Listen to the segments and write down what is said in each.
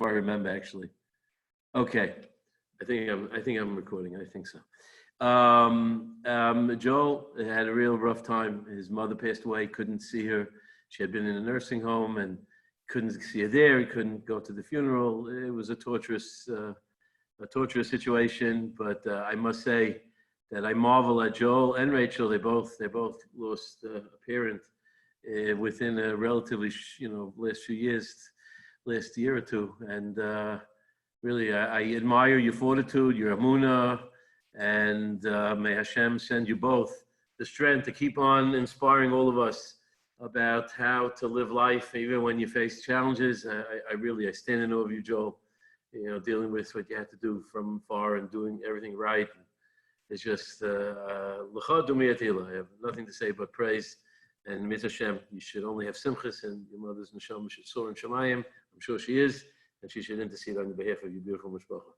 before I remember, actually. Okay, I think I'm recording. I think so. Joel had a real rough time. His mother passed away. Couldn't see her. She had been in a nursing home and couldn't see her there. He couldn't go to the funeral. It was a torturous situation. But I must say that I marvel at Joel and Rachel. They both lost a parent within a relatively last year or two, and really I admire your fortitude, your emunah, and may Hashem send you both the strength to keep on inspiring all of us about how to live life even when you face challenges. I stand in awe of you, Joel, dealing with what you had to do from far and doing everything right. It's just l'cha dumiyatila. I have nothing to say but praise. And Mit Hashem, you should only have simchas, and your mother's neshama should soar in Shemayim. I'm sure she is, and she should intercede on behalf of your beautiful mishpacha.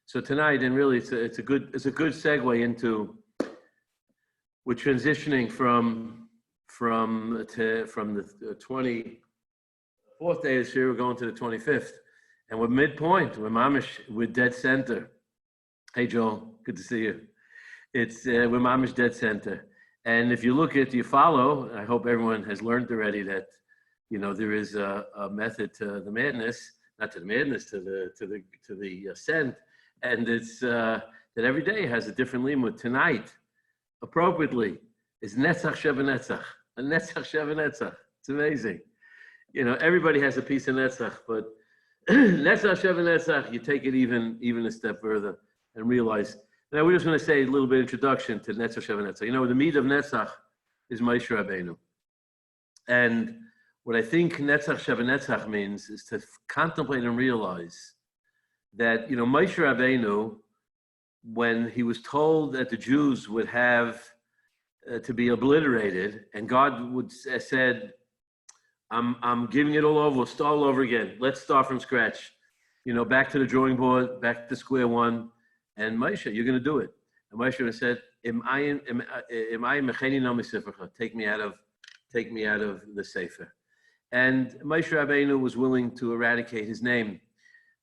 So tonight, and really, it's a good segue into, we're transitioning from the 24th day of this year, we're going to the 25th, and we're midpoint. We're dead center. Hey Joel, good to see you. We're mamish dead center. And if you follow, I hope everyone has learned already that, there is a method to the madness, not to the madness, to the ascent. And it's that every day has a different limud. Tonight, appropriately, is Netzach Sheva Netzach. A Netzach Sheva Netzach. It's amazing. Everybody has a piece of Netzach, but Netzach Sheva Netzach, you take it even a step further and realize. Now, we're just going to say a little bit of introduction to Netzach Sheva Netzach. The Meat of Nessa is Moshe Rabbeinu. And what I think Netzach Sheva Netzach means is to contemplate and realize that, Moshe Rabbeinu, when he was told that the Jews would have to be obliterated, and God would said, I'm giving it all over, we'll start all over again. Let's start from scratch. Back to the drawing board, back to square one. And Moshe, you're going to do it. And Moshe said, take me out of the Sefer. And Moshe Rabbeinu was willing to eradicate his name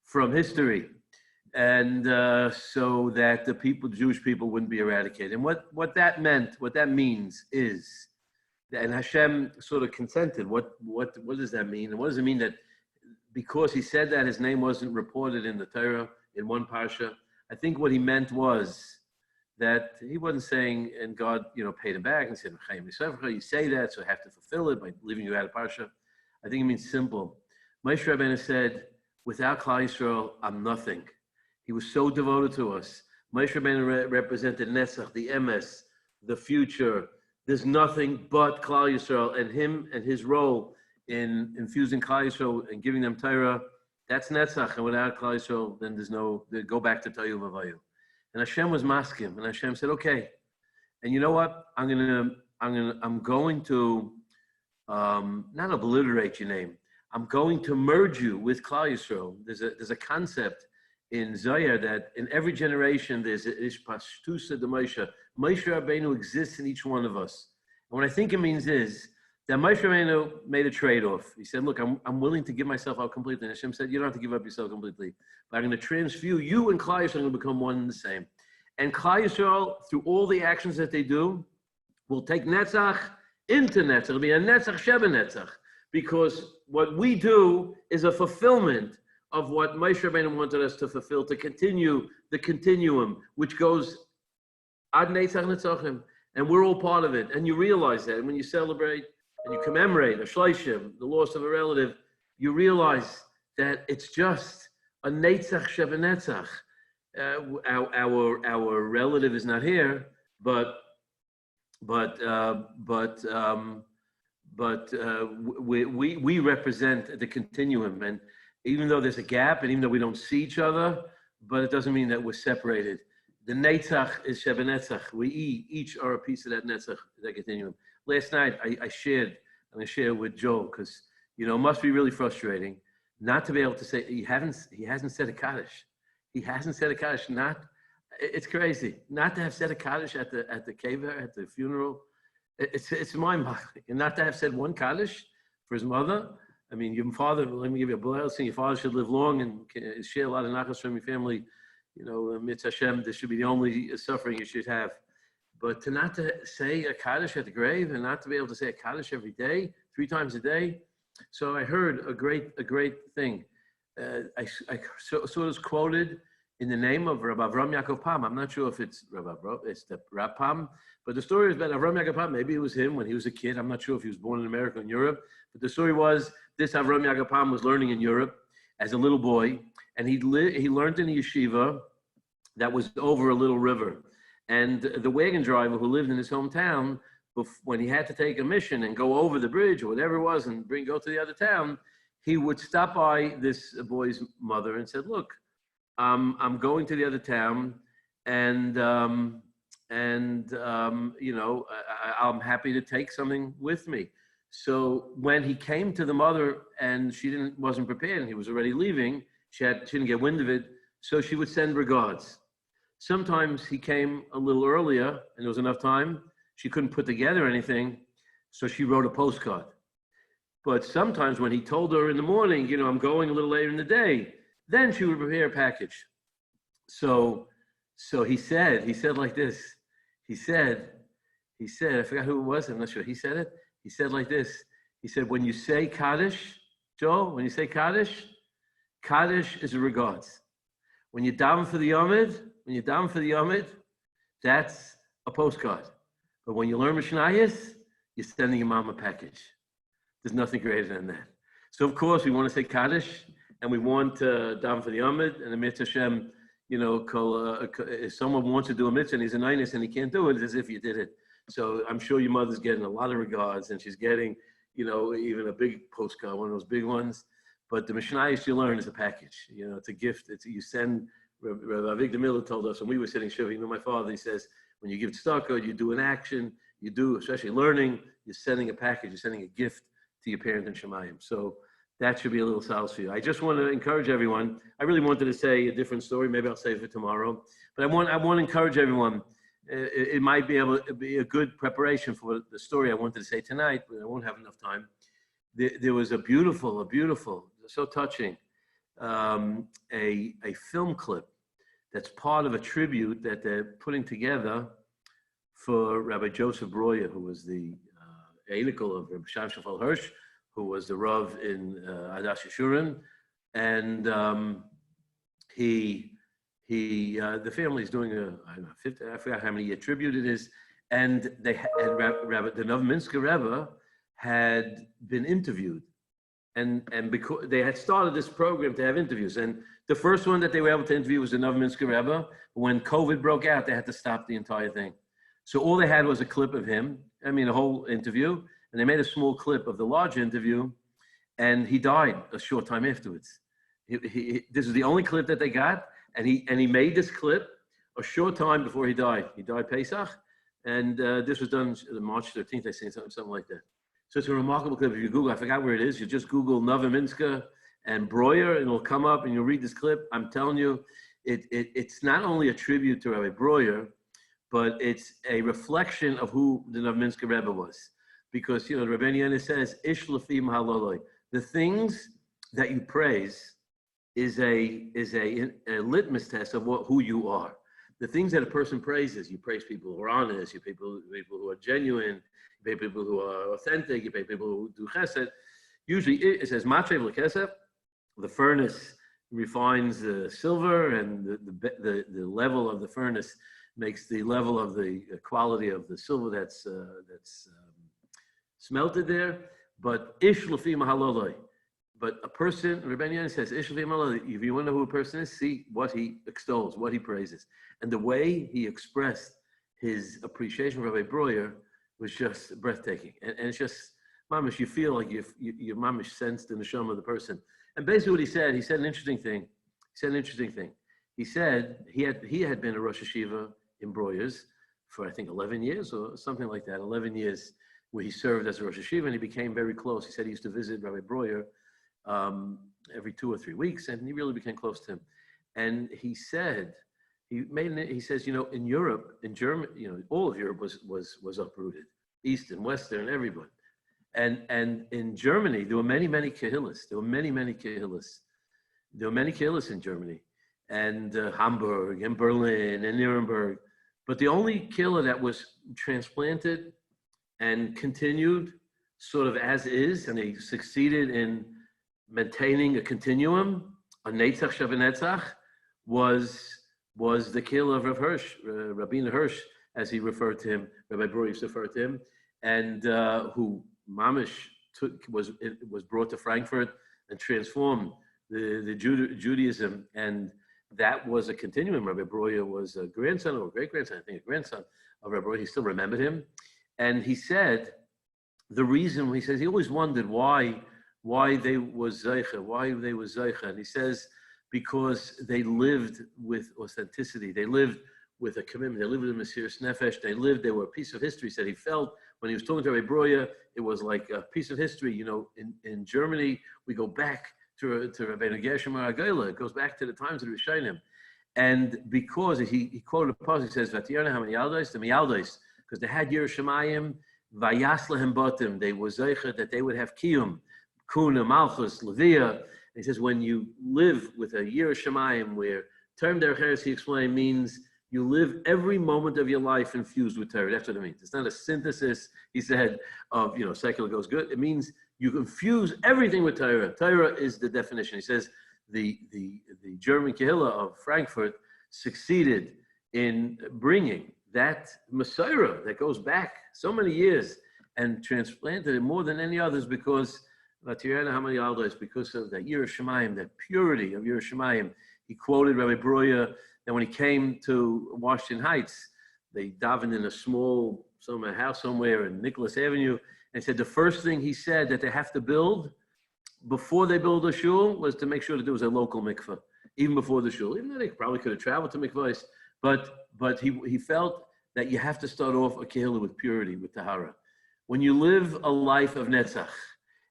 from history, and so that the Jewish people wouldn't be eradicated. And what that means is, and Hashem sort of consented. What does that mean? And what does it mean that because he said that his name wasn't reported in the Torah in one parsha? I think what he meant was that he wasn't saying, and God, paid him back and said, you say that, so I have to fulfill it by leaving you out of Parsha. I think it means simple. Moshe Rabbeinu said, without Klal Yisrael, I'm nothing. He was so devoted to us. Moshe Rabbeinu represented Netzach, the emes, the future. There's nothing but Klal Yisrael, and him and his role in infusing Klal Yisrael and giving them Torah. That's Netzach, and without Klal Yisrael, then go back to Tayu Vavayu. And Hashem was masking, and Hashem said, okay. And you know what? I'm going to not obliterate your name. I'm going to merge you with Klal Yisrael. There's a concept in Zohar that in every generation there's Ishpashtusa de Moshe. Moshe Rabbeinu exists in each one of us. And what I think it means is that Moshe Rabbeinu made a trade-off. He said, look, I'm willing to give myself out completely. And Hashem said, you don't have to give up yourself completely. But I'm going to transfuse you and Klal Yisrael are going to become one and the same. And Klal Yisrael, through all the actions that they do, will take Netzach into Netzach. It'll be a Netzach Sheva Netzach. Because what we do is a fulfillment of what Moshe Rabbeinu wanted us to fulfill, to continue the continuum, which goes Ad Netzach Netzachim. And we're all part of it. And you realize that. And when you celebrate, and you commemorate a shleishim, the loss of a relative, you realize that it's just a netzach sheva netzach. Our relative is not here, but we represent the continuum. And even though there's a gap, and even though we don't see each other, but it doesn't mean that we're separated. The netzach is sheva netzach. We each are a piece of that netzach, that continuum. Last night, I'm going to share with Joel, because, it must be really frustrating not to be able to say, he hasn't said a Kaddish. He hasn't said a Kaddish. It's crazy. Not to have said a Kaddish at the kever, at the funeral. It's mind-boggling. And not to have said one Kaddish for his mother. I mean, your father, let me give you a blessing. Your father should live long and share a lot of nachas from your family. You know, mitzvah Hashem, this should be the only suffering you should have. But to not to say a Kaddish at the grave and not to be able to say a Kaddish every day, 3 times a day. So I heard a great thing. I saw this quoted in the name of Rabbi Avram Yaakov Pam. I'm not sure if it's it's the Rab Pam, but the story is about Avram Yaakov Pam. Maybe it was him when he was a kid. I'm not sure if he was born in America or in Europe, but the story was this: Avram Yaakov Pam was learning in Europe as a little boy, and he learned in a yeshiva that was over a little river. And the wagon driver who lived in his hometown, when he had to take a mission and go over the bridge or whatever it was and go to the other town, he would stop by this boy's mother and said, "Look, I'm going to the other town, and you know, I'm happy to take something with me." So when he came to the mother and she wasn't prepared and he was already leaving, she didn't get wind of it, so she would send regards. Sometimes he came a little earlier and there was enough time. She couldn't put together anything, so she wrote a postcard. But sometimes when he told her in the morning, you know, I'm going a little later in the day, then she would prepare a package. So he said like this. He said, I forgot who it was, I'm not sure. He said it. He said like this. He said, when you say Kaddish, Joel, when you say Kaddish, Kaddish is a regards. When you're down for the Yomid, that's a postcard. But when you learn Mishnayos, you're sending your mom a package. There's nothing greater than that. So of course we want to say Kaddish, and we want down for the Yomid, and the mitzvah Hashem, you know, if someone wants to do a mitzvah and he's a Ninus and he can't do it, it's as if you did it. So I'm sure your mother's getting a lot of regards, and she's getting, you know, even a big postcard, one of those big ones. But the Mishnayos you learn is a package. You know, it's a gift. You send. Rabbi Victor Miller told us when we were sitting shiva. You know, my father. He says when you give tzedakah, you do an action. You do, especially learning. You're sending a package. You're sending a gift to your parent in Shemayim. So that should be a little solace for you. I just want to encourage everyone. I really wanted to say a different story. Maybe I'll save it tomorrow. But I want to encourage everyone. It might be able to be a good preparation for the story I wanted to say tonight, but I won't have enough time. There was a beautiful, so touching, a film clip that's part of a tribute that they're putting together for Rabbi Joseph Breuer, who was the Aynical of Rabbi Sham Shafal Hirsch, who was the Rav in Adash Yeshurun, and the family is doing I forgot how many year tribute it is, and they had the Novominsker Rebbe had been interviewed, and because they had started this program to have interviews, and the first one that they were able to interview was the Novominsker Rebbe. When COVID broke out, they had to stop the entire thing. So all they had was a clip of him, a whole interview, and they made a small clip of the large interview, and he died a short time afterwards. This is the only clip that they got, and he made this clip a short time before he died. He died Pesach, and this was done March 13th, I think, something like that. So it's a remarkable clip. If you Google, I forgot where it is, you just Google Novominsker and Breuer, and it'll come up, and you'll read this clip. I'm telling you, it's not only a tribute to Rabbi Breuer, but it's a reflection of who the Novominsker Rebbe was. Because, you know, Rabbi Nessa says, Ish Lefim Haloloi. The things that you praise is a litmus test of who you are. The things that a person praises, you praise people who are honest, you praise people who are genuine, you praise people who are authentic, you praise people who do chesed. Usually it says, Matrev l'kesef, the furnace refines the silver, and the level of the furnace makes the level of the quality of the silver that's smelted there. But ish l'fi mahaloloi. But a person, Rabbi Nessa says, ish l'fi mahaloloi. If you want to know who a person is, see what he extols, what he praises. And the way he expressed his appreciation of Rabbi Breuer was just breathtaking. And it's just, mamish, you feel like you mamish sensed the neshama of the person. And basically what he said an interesting thing. He said he had been a Rosh Hashiva in Breuer's for, I think, 11 years or something like that, 11 years where he served as a Rosh Hashiva, and he became very close. He said he used to visit Rabbi Breuer every 2 or 3 weeks, and he really became close to him. And he said, he says, you know, in Europe, in Germany, you know, all of Europe was uprooted, Eastern, Western, everyone. And in Germany, there were many kehillas. There were many kehillas. There were many kehillas in Germany, and Hamburg, and Berlin, and Nuremberg. But the only kehillah that was transplanted and continued sort of as is, and they succeeded in maintaining a continuum, a Netzach Shav was the kehillah of Rav Hirsch, Rabbi Hirsch, as he referred to him, Rabbi Breuer used to refer to him, and who Mamish was brought to Frankfurt and transformed the Judaism, and that was a continuum. Rabbi Breuer was a grandson or a great-grandson, I think a grandson of Rabbi Breuer. He still remembered him, and he said the reason, he says he always wondered why they was Zuzaifa, and he says because they lived with authenticity, they lived with a commitment, they lived with a Mesiras Nefesh, they were a piece of history. He said he felt when he was talking to Rabbi Breuer, it was like a piece of history. You know, in Germany, we go back to Rabbeinu Gershom Aragayla. It goes back to the times of the Rishonim. And because he quoted a passage, he says, Vatiyana HaMiyaldos, the Miyaldos, because they had Yerushalayim, Vayas Lehem Botim, they were Zeicha, that they would have Kiyum, Kuna, Malchus, Leviah. He says, when you live with a Yerushalayim, where term Derech, he explained, means you live every moment of your life infused with Torah. That's what it means. It's not a synthesis, he said, of, secular goes good. It means you infuse everything with Torah. Torah is the definition. He says the German Kehillah of Frankfurt succeeded in bringing that Messiah that goes back so many years and transplanted it more than any others because of that Yerushalayim, that purity of Yerushalayim. He quoted Rabbi Breuer that when he came to Washington Heights, they davened in a small house somewhere in Nicholas Avenue, and said the first thing he said that they have to build before they build a shul was to make sure that there was a local mikveh, even before the shul. Even though they probably could have traveled to mikvahs, but he felt that you have to start off a kehillah with purity, with tahara. When you live a life of netzach,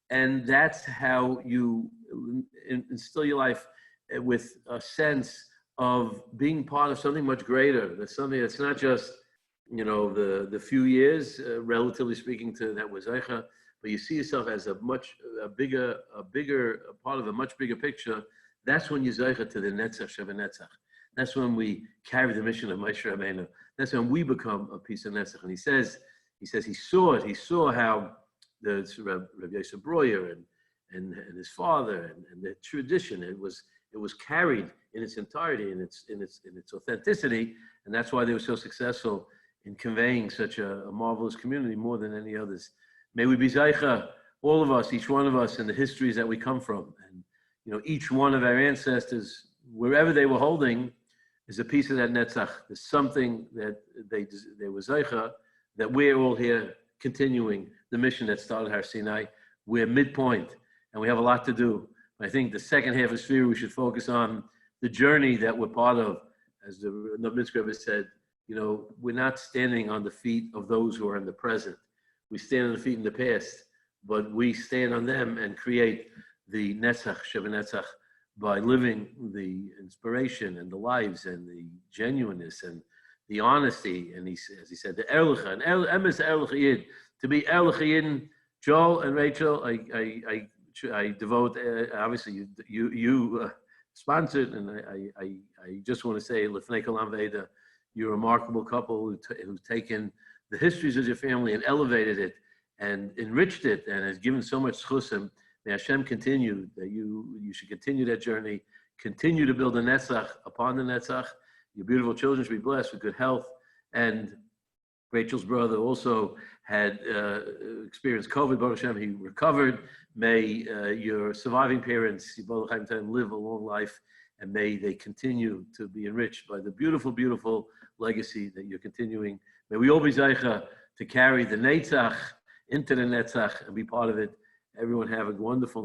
and that's how you instill your life with a sense of being part of something much greater. That's something that's not just, the few years, relatively speaking, to that was Eicha, but you see yourself as a bigger part of a much bigger picture. That's when you Zeicha to the Netzach Sheva Netzach. That's when we carry the mission of Moshe Rabbeinu. That's when we become a piece of Netzach. And he says he saw it. He saw how the Rabbi Yosef Breuer and his father and the tradition. It was carried in its entirety, in its authenticity, and that's why they were so successful in conveying such a marvelous community more than any others. May we be Zaycha, all of us, each one of us, in the histories that we come from, and each one of our ancestors, wherever they were holding, is a piece of that Netzach. There's something that they were Zaycha, that we're all here continuing the mission that started Har Sinai. We're midpoint, and we have a lot to do. I think the second half of Sphere, we should focus on the journey that we're part of. As the Novitzky Rebbe said, we're not standing on the feet of those who are in the present. We stand on the feet in the past, but we stand on them and create the Netzach, Sheva Netzach, by living the inspiration and the lives and the genuineness and the honesty. And as he said, the Erlicha, and Emes Erlicha Yid, to be Erlicha Yidin. Joel and Rachel, I devote, obviously you sponsored, and I just want to say, Lefnei Kolam Veda, you're a remarkable couple who's taken the histories of your family and elevated it and enriched it and has given so much chusim. May Hashem continue, that you should continue that journey, continue to build a netzach upon the netzach. Your beautiful children should be blessed with good health. And Rachel's brother also had experienced COVID. Baruch Hashem, he recovered. May your surviving parents, Baruch Hashem, live a long life, and may they continue to be enriched by the beautiful, beautiful legacy that you're continuing. May we all be Zaycha to carry the Netzach into the Netzach and be part of it. Everyone have a wonderful